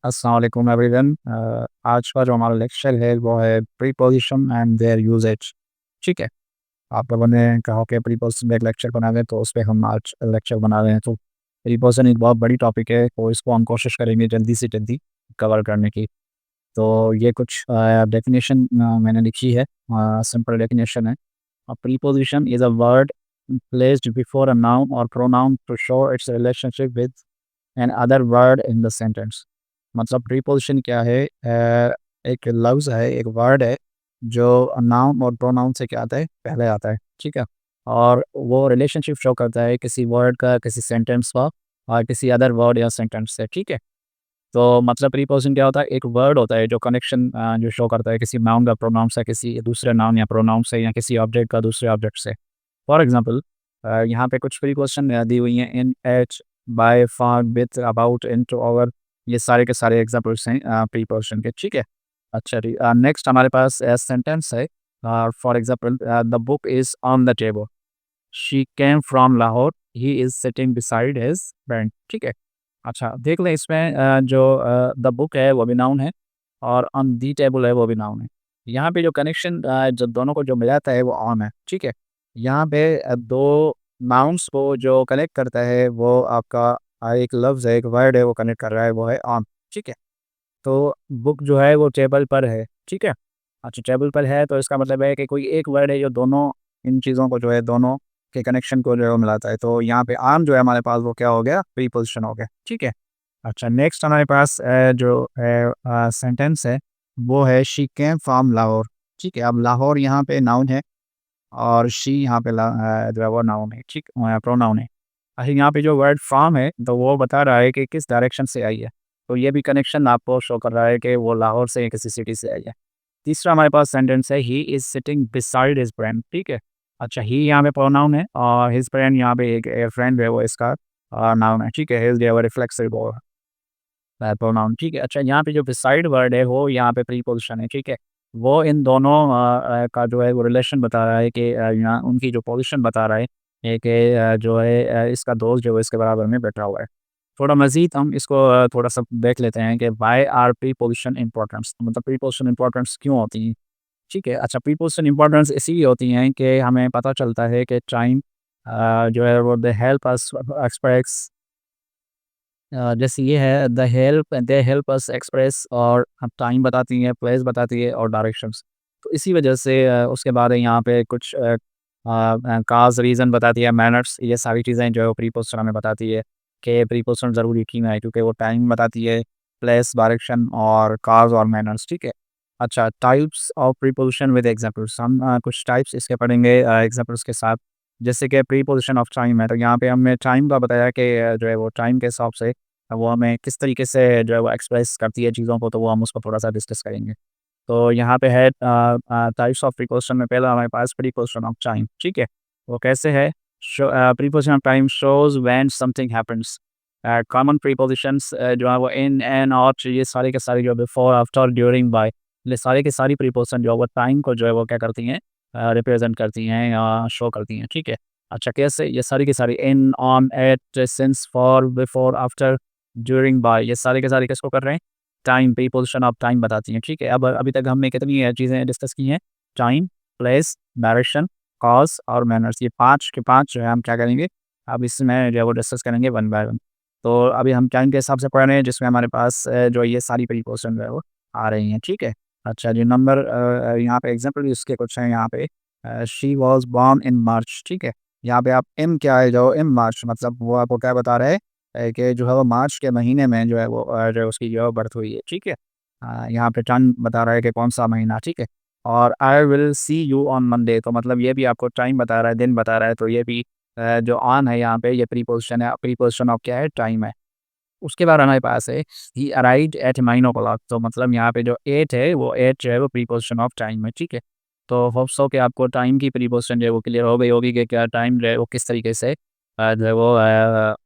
अस्सलाम वालेकुम एवरीवन। आज का जो हमारा लेक्चर है वो है प्रीपोजिशन एंड देयर यूजेज। ठीक है, आप लोगों ने कहा कि प्रीपोजिशन पे एक लेक्चर बना दें, तो उस पे हम आज लेक्चर बना रहे हैं। तो प्रीपोजिशन एक बहुत बड़ी टॉपिक है, तो इसको हम कोशिश करेंगे जल्दी से जल्दी कवर करने की। तो ये कुछ डेफिनेशन मैंने लिखी है। सिंपल डेफिनेशन है, a preposition is a word placed before a noun और pronoun to show its relationship with another word in the sentence. मतलब प्रीपोजिशन क्या है? एक लफ्ज़ है, एक वर्ड है जो नाउन और प्रोनाउन से क्या आता है, पहले आता है। ठीक है, और वो रिलेशनशिप शो करता है किसी वर्ड का, किसी सेंटेंस का और किसी अदर वर्ड या सेंटेंस से। ठीक है, तो मतलब प्रीपोजिशन क्या होता है? एक वर्ड होता है जो कनेक्शन जो शो करता है किसी नाउन का प्रोनाउन से, किसी दूसरे नाउन या प्रोनाउन से, या किसी ऑब्जेक्ट का दूसरे ऑब्जेक्ट से। फॉर एग्जांपल, यहाँ पे कुछ प्रीपोजिशन दी हुई हैं, in, at, by, for, with, about, into, over. ये सारे के सारे एग्जांपल्स हैं प्रीपोजिशन के। ठीक है, अच्छा जी। नेक्स्ट हमारे पास सेंटेंस है। For example, the book is on the table, she came from Lahore, he is sitting beside his friend. ठीक है, अच्छा देख लें इसमें जो द बुक है वो भी नाउन है, और ऑन दी टेबल है वो भी नाउन है। यहाँ पे जो कनेक्शन जब दोनों को जो मिलाता है वो ऑन है। ठीक है, यहाँ पे दो नाउन्स को जो कनेक्ट करता है वो आपका एक लफ्ज़ है, एक वर्ड है, वो कनेक्ट कर रहा है, वो है ऑन। ठीक है, तो बुक जो है वो टेबल पर है। ठीक है, अच्छा टेबल पर है तो इसका मतलब है कि कोई एक वर्ड है जो दोनों इन चीज़ों को जो है, दोनों के कनेक्शन को जो है वो मिलाता है। तो यहाँ पे आम जो है हमारे पास वो क्या हो गया? प्रीपोजिशन हो गया। ठीक है, अच्छा नेक्स्ट हमारे पास जो है सेंटेंस है वो है शी केम फ्रॉम लाहौर। ठीक है, अब लाहौर यहाँ पे नाउन है और शी यहाँ पे जो है वो नाउन है। ठीक, प्रोनाउन है। अच्छा यहाँ पे जो वर्ड फ्रॉम है तो वो बता रहा है कि किस डायरेक्शन से आई है, तो ये भी कनेक्शन आपको शो कर रहा है कि वो लाहौर से या किसी सिटी से आई है। तीसरा हमारे पास सेंटेंस है, he is sitting beside his friend. ठीक है, अच्छा ही यहाँ पे प्रोनाउन है और हिज फ्रेंड यहाँ पे एक फ्रेंड है, वो इसका नाउन है। ठीक है, हिज जो है रिफ्लेक्सिव प्रोनाउन। ठीक है, अच्छा यहाँ पे जो बिसाइड वर्ड है वो यहाँ पे प्रीपोजिशन है। ठीक है, वो इन दोनों का जो है वो रिलेशन बता रहा है कि यहाँ उनकी जो पोजीशन बता रहा है कि जो है इसका दोस्त जो है इसके बराबर में बैठा हुआ है। थोड़ा मज़ीद हम इसको थोड़ा सा देख लेते हैं कि व्हाई आर प्रीपोजिशन इम्पोर्टेंस, मतलब प्रीपोजिशन इम्पोर्टेंस क्यों होती हैं। ठीक है, अच्छा प्रीपोजिशन इम्पोर्टेंस इसीलिए होती हैं कि हमें पता चलता है कि टाइम जो है वो दे हेल्प अस एक्सप्रेस, जैसे ये है the help, they help us express, और हम टाइम बताती हैं, प्लेस बताती है और डायरेक्शंस। तो इसी वजह से उसके बाद यहाँ पे कुछ काज़ रीज़न बताती है, मैनर्स, ये सारी चीज़ें जो है प्रीपोजिशन हमें बताती है कि प्रीपोजिशन ज़रूरी क्यों है, क्योंकि वो टाइम बताती है, प्लेस, डायरेक्शन और काज़ और मैनर्स। ठीक है, अच्छा types of preposition with examples, हम कुछ टाइप्स इसके पढ़ेंगे एग्जांपल्स के साथ। जैसे कि प्रीपोजिशन ऑफ टाइम है, तो यहाँ पे हमने टाइम का बताया कि जो है वो टाइम के हिसाब से वो हमें किस तरीके से जो है वो एक्सप्रेस करती है चीज़ों को, तो वो हम उसको थोड़ा-सा डिस्कस करेंगे। तो यहाँ पे है टाइप्स ऑफ प्रीपोज़िशन में पहला हमारे पास प्रीपोज़िशन ऑफ टाइम। ठीक है, वो कैसे है? Preposition of time shows when something happens. Common prepositions जो है वो इन, एन, आउट, ये सारे के सारे जो बिफोर, आफ्टर, ड्यूरिंग, बाय, ये सारे के सारी प्रीपोज़िशन जो है वो टाइम को जो है वो क्या करती हैं, रिप्रेज़ेंट करती हैं या शो करती हैं। ठीक है, अच्छा कैसे? ये सारी की सारी in, on, at, since, for, before, after, during, by, ये सारे के सारे किसको कर रहे हैं? टाइम, प्रीपोज़िशन ऑफ टाइम बताती हैं। ठीक है, अब अभी तक हमने कितनी चीज़ें डिस्कस की हैं? टाइम, प्लेस, डायरेक्शन, कॉज़ और मैनर्स, ये 5 के 5 जो है हम क्या करेंगे, अब इसमें जो है वो डिस्कस करेंगे वन बाय वन। तो अभी हम टाइम के हिसाब से पढ़ रहे हैं, जिसमें हमारे पास जो ये सारी प्रीपोज़िशन जो है वो आ रही हैं। ठीक है, अच्छा जी नंबर यहाँ पे एग्ज़ाम्पल इसके कुछ हैं यहाँ पे। शी वाज़ बोर्न इन मार्च। ठीक है, यहाँ पे आप इन क्या है, जो इन मार्च मतलब वो आपको क्या बता रहा है कि जो है वो मार्च के महीने में जो है वो जो है उसकी जो है बर्थ हुई है। ठीक है, यहाँ पे टर्न बता रहा है कि कौन-सा महीना। ठीक है, और I will see you on Monday, तो मतलब ये भी आपको टाइम बता रहा है, दिन बता रहा है, तो ये भी जो ऑन है यहाँ पे ये प्रीपोज़िशन है, प्रीपोज़िशन ऑफ क्या है? टाइम है। उसके बाद हमारे पास है ही अराइव्ड एट 9 o'clock, तो मतलब यहाँ पे जो 8 है वो 8 जो है वो प्रीपोज़िशन ऑफ टाइम है। ठीक है, तो होप सो कि आपको टाइम की प्रीपोज़िशन जो है वो क्लियर हो गई होगी कि क्या टाइम जो है वो किस तरीके से जो है वो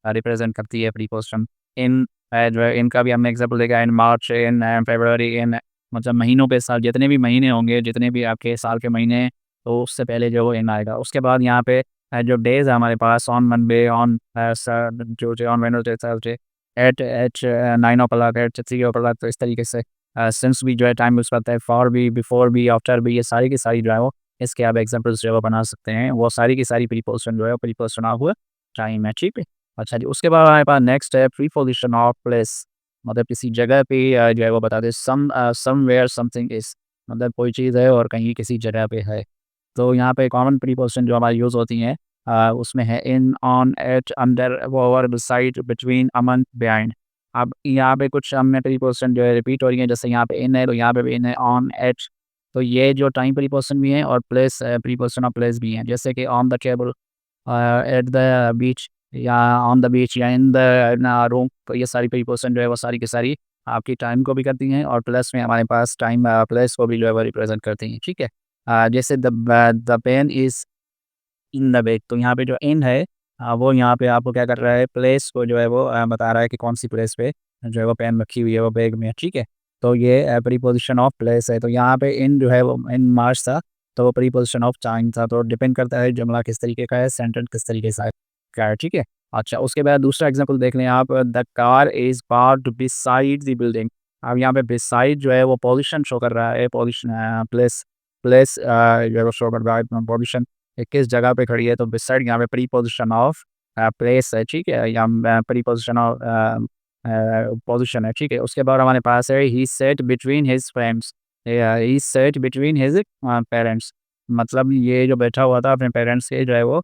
रिप्रेज़ेंट करती है प्रीपोज़िशन। इन जो है इनका भी हमने एग्ज़ाम्पल देखा है, इन मार्च, इन फरवरी, इन, मतलब महीनों पे साल, जितने भी महीने होंगे, जितने भी आपके साल के महीने हैं, तो उससे पहले जो है वो इन आएगा। उसके बाद यहाँ पे जो डेज़ है हमारे पास, ऑन मंडे, ऑन स जो जो on Wednesday, Thursday, at 9 o'clock, at 3 o'clock, तो इस तरीके से सिंस भी जो है टाइम यूज़ करता है, फॉर भी, बिफोर भी, आफ्टर भी, ये सारी की सारी जो है वो इसके आप एग्ज़ाम्पल्स जो है वो बना सकते हैं। वो सारी की सारी प्रीपोज़िशन जो है वो प्रीपोज़िशन ऑफ टाइम है, ठीक है? अच्छा जी, उसके बाद हमारे पास नेक्स्ट है प्रीपोज़िशन ऑफ प्लेस। मतलब किसी जगह पे जो है वो बता दें समवेयर समथिंग इज़, मतलब कोई चीज़ है और कहीं किसी जगह पे है। तो यहाँ पे कॉमन प्रीपोज़िशन जो हमारी यूज़ होती हैं उसमें है in, on, at, under, over, beside, between, among, behind. अब यहाँ पे कुछ हमने प्रीपोज़िशन जो है रिपीट हो रही हैं, जैसे यहाँ पे इन है तो यहाँ पे भी इन है, ऑन, एट, तो ये जो टाइम प्रीपोज़िशन भी हैं और प्लेस प्रीपोज़िशन ऑफ प्लेस भी हैं। जैसे कि on the table, at the beach, या ऑन द बीच, या इन द रूम, तो ये सारी प्रीपोज़िशन जो है वो सारी की सारी आपकी टाइम को भी करती हैं और प्लस में हमारे पास टाइम प्लेस को भी जो है वो रिप्रेज़ेंट करती हैं, ठीक है? जैसे the pen is in the bag, तो यहाँ पे जो इन है वो यहाँ पे आपको क्या कर रहा है, प्लेस को जो है वो बता रहा है कि कौन-सी प्लेस पे जो है वो पेन रखी हुई है वो बैग में, ठीक है? तो ये प्रीपोज़िशन ऑफ प्लेस है, तो यहाँ पे इन जो है वो इन मार्च था, तो वो प्रीपोज़िशन ऑफ टाइम था, तो डिपेंड करता है जुमला किस तरीके का है, सेंटेंस किस तरीके से का है, ठीक है? अच्छा, उसके बाद दूसरा एग्ज़ाम्पल देख लें आप, the car is parked beside the building. अब यहाँ पे बिसाइड जो है वो पोज़ीशन शो कर रहा है, पोज़ीशन प्लेस प्लेस जो है वो शो कर रहा है पोज़ीशन किस जगह पे खड़ी है, तो बिसाइड यहाँ पे प्रीपोज़िशन ऑफ प्लेस है, ठीक है? या प्रीपोज़िशन ऑफ पोज़ीशन है, ठीक है? उसके बाद हमारे पास है he sat between his friends, या he sat between his parents, मतलब ये जो बैठा हुआ था अपने पेरेंट्स के जो है वो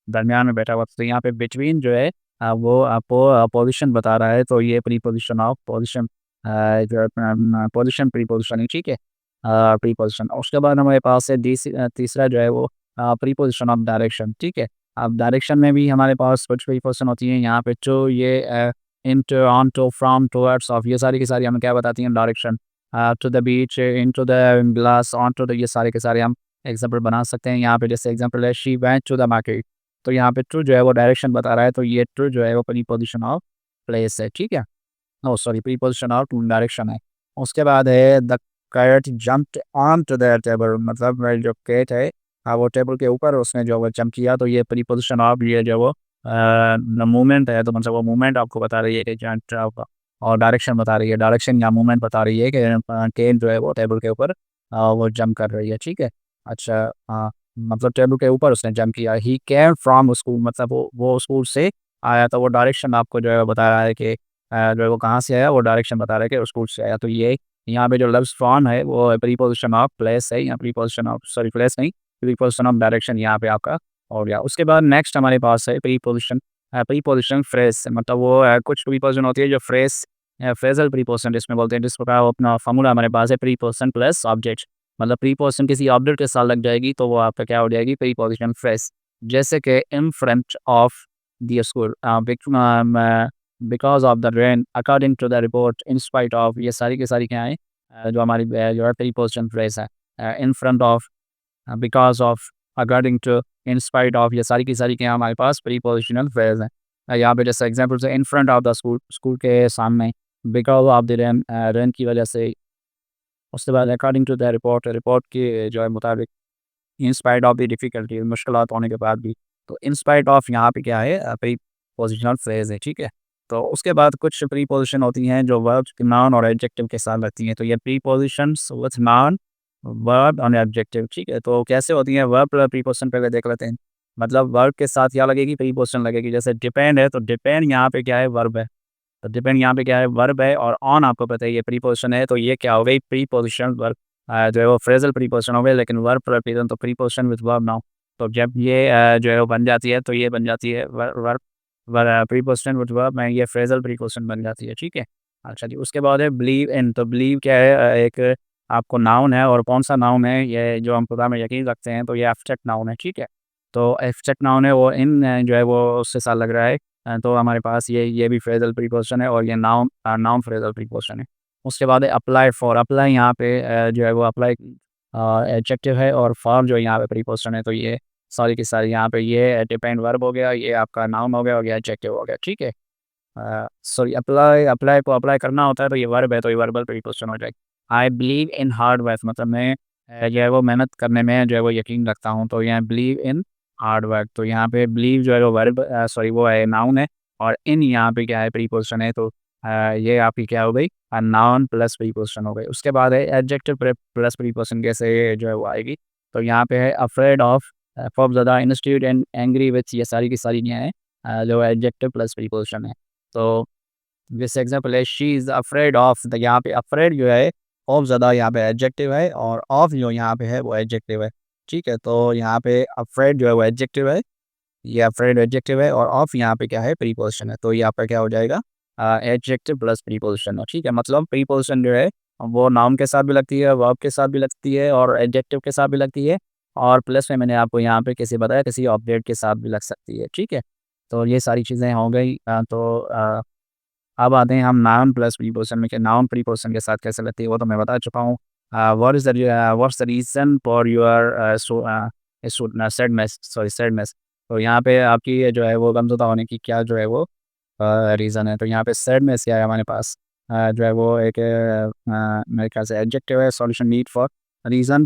दरमियान में बैठा हुआ था, तो यहाँ पे बिटवीन जो है वो आपको पोज़ीशन बता रहा है, तो ये प्रीपोज़िशन ऑफ पोज़ीशन जो है पोज़ीशन प्रीपोज़िशन है, ठीक है? प्रीपोज़िशन, उसके बाद हमारे पास है तीसरा जो है वो प्रीपोज़िशन ऑफ डायरेक्शन, ठीक है? अब डायरेक्शन में भी हमारे पास कुछ प्रीपोज़िशन होती हैं, यहाँ पे टू, ये into, onto, from, towards, of, ये सारी की सारी हमें क्या बताती हैं, direction. To the beach, into the glass, onto the, ये सारे के सारे हम एग्ज़ाम्पल बना सकते हैं। यहाँ पे जैसे एग्ज़ाम्पल है she went to the market, तो यहाँ पे टू जो है वो डायरेक्शन बता रहा है, तो ये टू जो है वो प्रीपोज़िशन ऑफ प्लेस है, ठीक है? Oh sorry, preposition of direction है। उसके बाद है the cat jumped onto the table, मतलब जो कैट है वो टेबल के ऊपर उसने जो वो जंप किया, तो ये प्रीपोज़िशन ऑफ ये जो वो मूवमेंट है, तो मतलब वो मूवमेंट आपको बता रही है कि जंप ऑफ, और डायरेक्शन बता रही है, डायरेक्शन या मूवमेंट बता रही है कि कैट जो है वो टेबल के ऊपर वो जंप कर रही है, ठीक है? अच्छा, मतलब टेबल के ऊपर उसने जंप किया। ही केम फ्रॉम स्कूल, मतलब वो स्कूल से आया, तो वो डायरेक्शन आपको जो है वो बता रहा है कि जो है वो कहाँ से आया, वो डायरेक्शन बता रहा है कि उस स्कूल से आया, तो ये यहाँ पे जो लफ्ज़ फ्रॉम है वो प्रीपोज़िशन ऑफ प्लेस है, या प्रीपोज़िशन ऑफ, सॉरी प्लेस नहीं, प्रीपोज़िशन ऑफ डायरेक्शन यहाँ पे आपका हो गया। उसके बाद नेक्स्ट हमारे पास है प्रीपोज़िशन फ्रेज़, मतलब वो कुछ प्रीपोज़िशन होती है जो फ्रेज़ल प्रीपोज़िशन जिसमें बोलते हैं, जिस प्रकार वो अपना फ़ॉर्मूला हमारे पास है प्रीपोज़िशन प्लस ऑब्जेक्ट, मतलब प्रीपोज़िशन किसी ऑब्जेक्ट के साथ लग जाएगी तो वो आपका क्या हो जाएगी, प्रीपोज़िशन फ्रेज़। जैसे कि in front of the school, because of the rain, according to the report, in spite of, ये सारी की सारी क्या है जो हमारी जो है प्रीपोज़िशन फ्रेज़ है। In front of, because of, according to, in spite of, ये सारी की सारी क्या है हमारे पास प्रीपोज़िशनल फ्रेज़ हैं। यहाँ पे जैसे एग्ज़ाम्पल्स है in front of the school, school के सामने, because of the rain, rain की वजह से, उसके बाद according to the report, report के जो है मुताबिक, in spite of the difficulty, मुश्किलात होने के बाद भी, तो इन स्पाइट ऑफ यहाँ पे क्या है प्रीपोज़िशनल फ्रेज़ है, ठीक है? तो उसके बाद कुछ प्रीपोज़िशन होती हैं जो वर्ब्स, नाउन और एडजेक्टिव के साथ रहती हैं, तो ये प्रीपोज़िशंस विथ नाउन, वर्ब और एडजेक्टिव, ठीक है? तो कैसे होती हैं, वर्ब प्रीपोज़िशन पहले देख लेते हैं। मतलब वर्ब के साथ क्या लगेगी, प्रीपोज़िशन लगेगी, जैसे डिपेंड है, तो डिपेंड यहाँ पे क्या है, वर्ब है। तो डिपेंड यहाँ पे क्या है, वर्ब है, और ऑन आपको पता है ये प्रीपोज़िशन है, तो ये क्या हो गई, प्रीपोज़िशन वर्ब जो है वो फ्रेज़ल प्रीपोज़िशन हो गई, लेकिन वर्ब प्रीपोज़िशन तो प्रीपोज़िशन विथ वर्ब नाउ। तो जब ये जो है वो बन जाती है, तो ये बन जाती है वर्ब प्रीपोज़िशन विथ वर्ब में, ये फ्रेज़ल प्रीपोज़िशन बन जाती है, ठीक है? अच्छा जी, उसके बाद है बिलीव इन, तो बिलीव क्या है, एक आपको नाउन है, और कौन-सा नाउन है, ये जो हम खुदा में यकीन रखते हैं, तो ये एब्स्ट्रैक्ट नाउन है, ठीक है? तो एब्स्ट्रैक्ट नाउन है, वो इन जो है वो उसके साथ लग रहा है, तो हमारे पास ये भी फ्रेज़ल प्रीपोज़िशन है, और ये नाउन नाउन फ्रेज़ल प्रीपोज़िशन है। उसके बाद है अप्लाई फॉर, अप्लाई यहाँ पे जो है वो अप्लाई एडजेक्टिव है, और फॉर जो यहाँ पे प्रीपोज़िशन है, तो ये सारी की सारी यहाँ पे ये डिपेंड वर्ब हो गया, ये आपका नाउन हो गया, और ये एडजेक्टिव हो गया, ठीक है? सॉरी, अप्लाई अप्लाई को अप्लाई करना होता है, तो ये वर्ब है, तो ये वर्बल प्रीपोज़िशन हो जाएगी। I believe in hard work, मतलब मैं जो है वो मेहनत करने में जो है वो यकीन रखता हूँ, तो यहाँ बिलीव इन हार्ड वर्क, तो यहाँ पे बिलीव जो है वो वर्ब सॉरी वो है नाउन है, और इन यहाँ पे क्या है प्रीपोजिशन है, तो ये आपकी क्या हो गई नाउन प्लस प्रीपोजिशन हो गई। उसके बाद है एडजेक्टिव प्लस प्रीपोजिशन, कैसे जो है वो आएगी। तो यहाँ पे है अफ्रेड ऑफ, खौफ ज़्यादा, इंस्टीट्यूट एंड एंग्री विथ, ये सारी की सारी क्या है जो एडजेक्टिव प्लस प्रीपोजिशन है। तो जैसे एग्जाम्पल है she is afraid of, the यहाँ पे अफ्रेड जो है ऑफ ज़्यादा यहाँ पे एडजेक्टिव है, और ऑफ जो यहाँ पे है वो एडजेक्टिव है। ठीक है, तो यहाँ पे अफ्रेड जो है वो एडजेक्टिव है, ये अफ्रेड एडजेक्टिव है, और ऑफ यहाँ पे क्या है प्रीपोजिशन है। तो यहाँ पे क्या हो जाएगा एडजेक्टिव प्लस प्रीपोजिशन। ठीक है, मतलब प्रीपोजिशन जो है वो नाउन के साथ भी लगती है, वर्ब के साथ भी लगती है, और एडजेक्टिव के साथ भी लगती है, और प्लस में मैंने आपको यहाँ पे कैसे बताया किसी ऑब्जेक्ट के साथ भी लग सकती है। ठीक है, तो ये सारी चीज़ें हो गई। अब आते हैं हम नाउन प्लस प्रीपोजिशन में, कि नाउन प्रीपोजिशन के साथ कैसे लगती है वो तो मैं बता चुका हूँ। What's the reason for your sadness, sorry sadness. तो यहाँ पे आपकी ये जो है वो गमज़दा होने की क्या जो है वो रीज़न है। तो यहाँ पे सैडनेस क्या है हमारे पास जो है वो एक मेरे ख्याल से एडजेक्टिव है। Solution need for, reason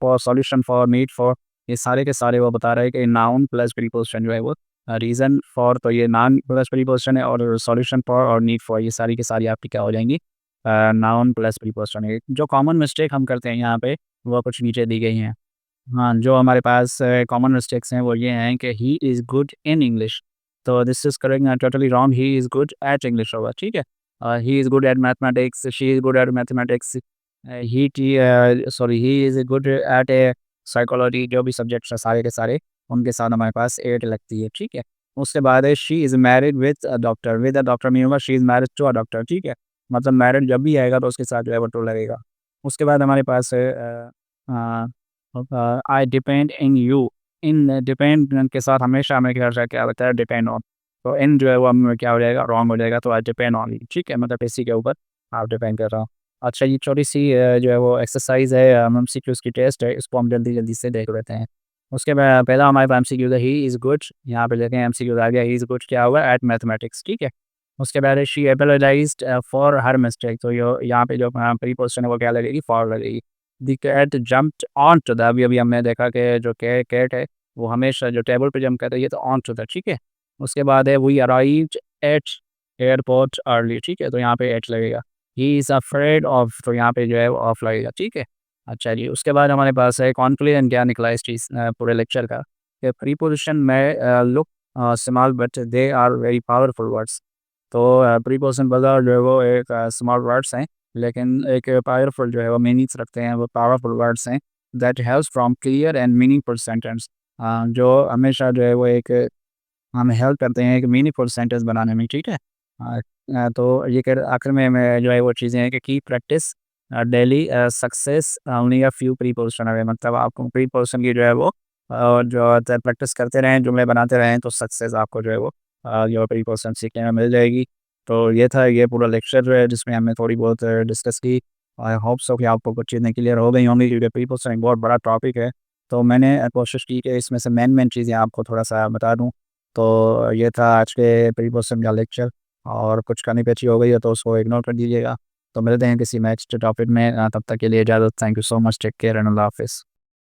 for, solution for, need for, ये सारे के सारे वो बता रहे हैं कि नाउन प्लस प्रीपोजिशन जो है वो रीज़न फॉर, तो ये नाउन प्लस प्रीपोजिशन है, और सॉल्यूशन फॉर और नीड फॉर, ये सारी की सारी आपकी क्या हो जाएंगी नाउन प्लस प्रीपोजिशन है। जो कॉमन मिस्टेक हम करते हैं यहाँ पे वो कुछ नीचे दी गई हैं। हाँ, जो हमारे पास कॉमन मिस्टेक्स हैं वो ये हैं कि he is good in English, तो this is correct totally wrong, he is good at English होगा। ठीक है, he is good at mathematics, she is good at mathematics, he is good at a psychology, जो भी subjects हैं सारे के सारे उनके साथ हमारे पास एट लगती है। ठीक है, उसके बाद है she is married with a doctor, with a doctor नहीं होगा, she is married to a doctor. ठीक है, मतलब मैरिड जब भी आएगा तो उसके साथ जो है वो टू लगेगा। उसके बाद हमारे पास है I depend in you, in depend के साथ हमेशा हमें क्या होता है डिपेंड ऑन, तो इन जो है वो हमें क्या हो जाएगा रॉन्ग हो जाएगा, तो आई डिपेंड ऑन यू। ठीक है, मतलब इसी के ऊपर आप डिपेंड कर रहा हूँ। अच्छा, ये छोटी सी जो है वो एक्सरसाइज है, एमसीक्यूज की टेस्ट है, इसको हम जल्दी जल्दी से देख लेते हैं। उसके बाद पहला हमारे पास एमसीक्यू है ही इज़ गुड, यहाँ पे लेते हैं एमसीक्यू आ गया ही इज़ गुड क्या हुआ एट मैथमेटिक्स। ठीक है, उसके बाद है शी एपोलोजाइज्ड फॉर हर मिस्टेक, तो यो यहाँ पे जो प्रीपोजिशन है वो क्या लगेगी फॉर लगेगी। The cat jumped on to the, अभी अभी हमने देखा कि जो कैट है वो हमेशा जो टेबल पे जंप करता है ये तो ऑन टू द। ठीक है, उसके बाद है we arrived at airport early. ठीक है, तो यहाँ पे एट लगेगा। ही इज़ अफ्रेड ऑफ, तो यहाँ पे जो है वो ऑफ लगेगा। ठीक है, अच्छा जी, उसके बाद हमारे पास है कॉन्क्लूजन क्या निकला इस चीज़ पूरे लेक्चर का, कि प्रीपोजिशन में look small but they are very powerful words. तो प्रीपोजिशन बजाय जो है वो एक स्मॉल वर्ड्स हैं, लेकिन एक पावरफुल जो है वो मीनिंग्स रखते हैं, वो पावरफुल वर्ड्स हैं that helps from clear and meaningful sentence, जो हमेशा जो है वो एक हमें हेल्प करते हैं एक मीनिंगफुल सेंटेंस बनाने में। ठीक है, तो ये कर आखिर में मैं जो है वो चीज़ें हैं कि की practice daily success only a few preposition है, मतलब आपको प्रीपोजिशन की जो है वो जो प्रैक्टिस करते रहें, जुमले बनाते रहें, तो सक्सेस आपको जो है वो जो प्रीपोजिशन सीखने में मिल जाएगी। तो ये था ये पूरा लेक्चर जो है जिसमें हमने थोड़ी बहुत डिस्कस की। आई होप सो कि आपको कुछ चीज़ें क्लियर हो गई होंगी, क्योंकि प्रीपोजिशन एक बहुत बड़ा टॉपिक है। तो मैंने कोशिश की कि इसमें से मेन चीज़ें आपको थोड़ा-सा बता दूँ। तो ये था आज के प्रीपोजिशन का लेक्चर, और कुछ कमी पेशी हो गई है तो उसको इग्नोर कर दीजिएगा। तो मिलते हैं किसी नेक्स्ट टॉपिक में, तब तक के लिए इजाज़त। Thank you so much, take care and अल्लाह हाफ़िज़।